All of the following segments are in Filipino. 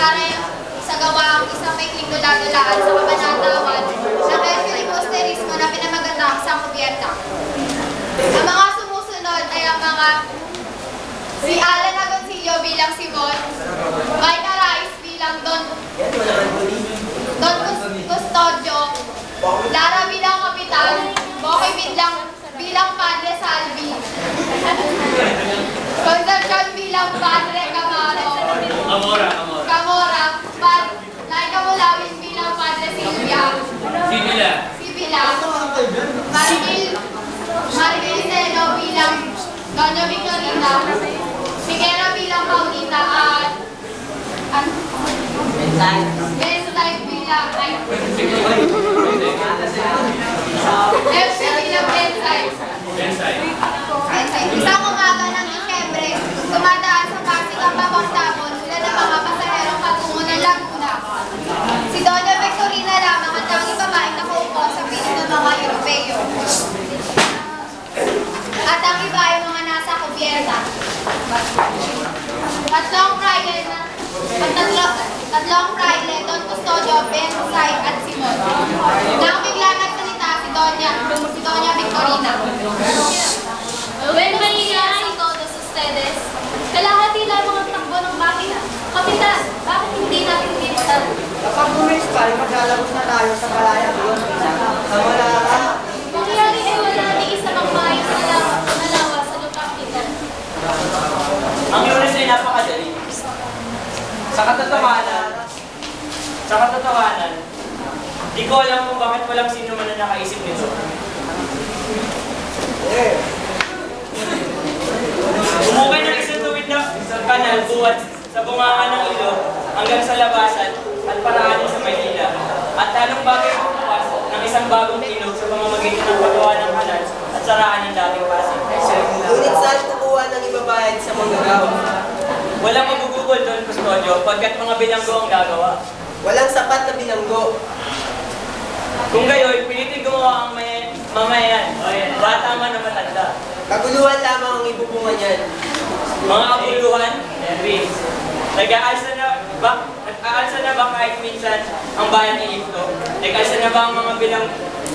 para sa gawa ang isang maikling dula-dulaan sa kabanatawan ng filibusterismo na pinamagatang sa kubyerta. Ang mga sumusunod ay ang mga si Alan Agoncillo bilang Simon, Mike Arais bilang Don Custodio, Lara bilang Kapitan, Boki bilang Padre Salvi, Concepcion bilang Padre Camaro, Camora, Laika Mulawin bilang Padre Silvia, Sibila, Margil Seno bilang Doña Victorina, Figuera bilang Paulita at Bensay bilang FC bilang Bensay. Isang umaga ng Disyembre, dumadaan sa Pasig ang pabortapon mula ng mga pasaherong patungo ng Laguna. Si Doña Victorina lamang ang tanging babaeng nakaupo sa piling ng mga Europeo. At ang iba ay mga nasa kubyerta. Tatlong fraile, Don Custodio, Bensay at Simon. Nang bigla nagsalita si Doña Victorina. When mangyayari todos ustedes, kalahati lamang ang takbo ng makina. Kapitan, bakit hindi natin bilisan? Kapag municipal, maglalabos na tayo sa balayang iyon. Sa wala ka. Mangyayari ay wala ni isa mang maayos na lawa sa lupang ito. Ang lunes ay napakadali. Sa katotohanan, di ko alam kung bakit walang sino man na nakaisip nito. Umukay ng isang tuwid na kanal buwat sa bunganga ng ilog hanggang sa labasan at paraanin sa Maynila. At talong bagay bukas ng isang bagong ilog sa pamamagitan ng paggawa ng kanal at saraan ng dating Pasig. Ngunit saan kukuha ng ibabayad sa manggagawa? Walang magugugol doon, Custodio, pagkat mga bilanggo ang gagawa. Walang sapat na bilanggo. Kung gayon, pilitin gumawa ang mamayan, bata man na matanda. Kaguluhan lamang ang ibubungan yan. Mga kabuluhan, nag-aalsa na ba kahit minsan ang bayan ng Egypto? Nag-aalsa na ba ang mga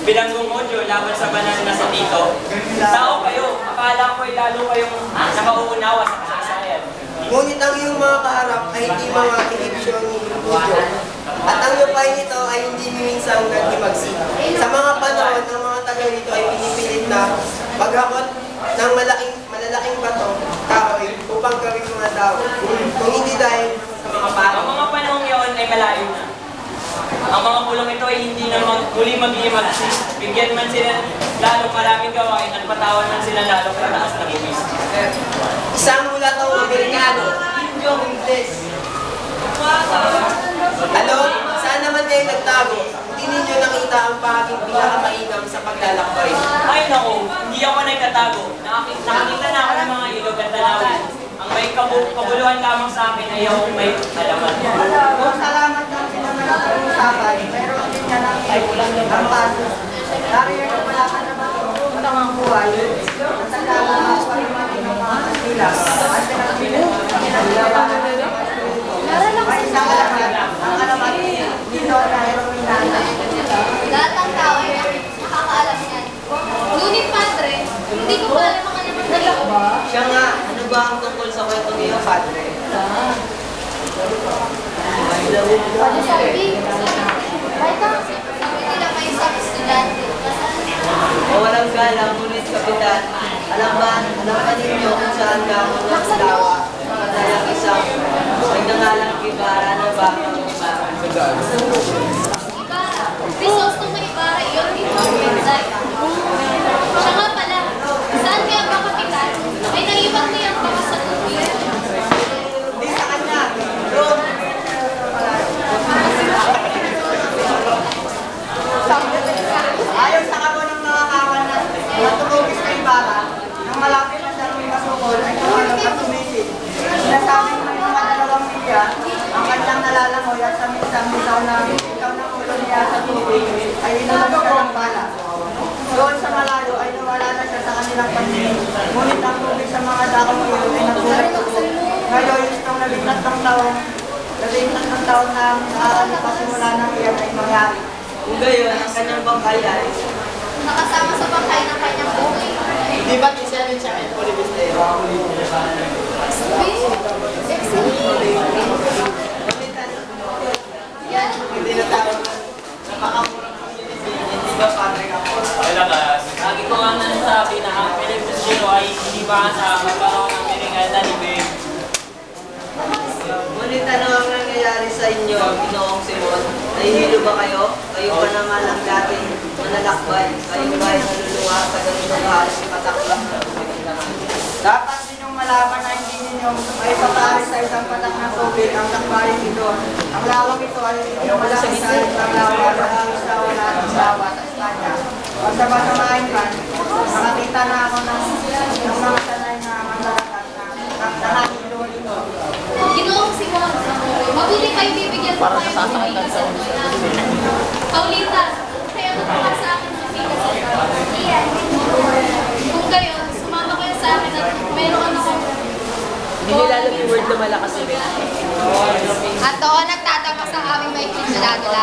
bilanggong Modyo laban sa banal na sa Tito? Tao kayo, akala ko ay lalo kayong nakauunawa sa kasaysayan. Ngunit ang iyong mga kaharap ay hindi mga Egyptian Modyo. At ang lupay nito ay hindi minsang naghimagsik. Sa mga panahon, ang mga taga nito ay pinipilit na maghakot ng malalaking bato, kahoy, upang gawing mga tao. Kung hindi dahil sa mga pari. Ang mga panahong iyon ay malayo na. Ang mga pulong ito ay hindi na muli mag-iimagsik. Bigyan man sila lalong maraming gawain at patawan man sila lalong kataas ng ibis. Isang mulatong Amerikano, Indio Ingles. Ano? Saan naman kayo nagtago? Hindi ninyo nakita ang bahaging pinakamainam sa paglalakbay. Ay naku, hindi ako nagtatago. Nakakita na ako ng mga ilog at tanawin. Ang may kabuluhan lamang sa akin ay akong may alaman. Kung salamat lang sila mga pag-usapan, meron din ka lang ang paso. Dahil yung wala ka naman ang mga buhay, at ang mga parimanin ng mga kasila, at ay isang alaman, ang alaman dito na heroin natin. Lahat ng tao ay nakakaalam yan. Ngunit Padre, hindi ko pa alam ang alaman na ito. Siya nga, ano ba ang tungkol sa kwento niyo, Padre? Padre Salvi, bakit ka? Sabi nila may isang estudyante. O walang galang, ngunit kapitan, alam ba ninyo kung saan ka ako naglawa? Madalang isang nagnangalang Ibarra na bakang Ibarra. Ibarra. Crisostomo Ibarra, iyon dito ang Bensay. Siya nga pala, saan kaya ba kapitan? Ay naiwan mo yung baka sa tubig. Hindi sa kanya, doon. Ayon sa kabo ng mga kawan na matulogis na Ibarra, nang malapit na siya ng masukol ay kawalang katumisid. Sinasabing may mga 2 milya ang kanyang nalalangoy at sa minsan ikaw na ulo niya sa tubig ay inulog siya ng bala. Doon sa malayo ay nawala na siya sa kanilang paningin. Ngunit ang tubig sa mga dakong iyon ay nagulat ako. Ngayon, itong 13 taong limang taon na nakakalipas simula ng iyan ay mangyari. Kung gayon, ang kanyang bangkay ay Nakasama sa bangkay ng kanyang buhay. hindi ba't isa rin siya ay Polibustero? Hindi na tawag sa makamurang Pilipino, hindi ba Padre Capos? Malakas. Lagi ko nga nasabi na ang Pilipino ay hindi ba sa magkaroon ng piringan na libig. Ngunit ano ang nangyayari sa inyo, Ginoong Simon? Nahihilo ba kayo? Kayo pa naman ang dating manalakbay. Kayo ba ay naluluwa sa ganitong halos pataklang? Dapat ninyong malaman na hindi ninyo ay patari sa isang patak ng tubig ang lakbayin ito. Ang lawak ito ay hindi malaki sa isang lawak na halos na wala at bawat Espanya. Pag sabasamahin man, nakakita na ako ng mga sanay na mandalakat na nakahilo ito. Ginoong Simon, mabuti kayo bibigyan ko kayo ng bigas sa namin. Paulita, kaya magawa sa akin ng bigas sa Kung kayo, sumama kayo sa akin at mayroon ako. Hindi nilalagay word na malakas At doon nagtatapos ang aming maikling dala-dala.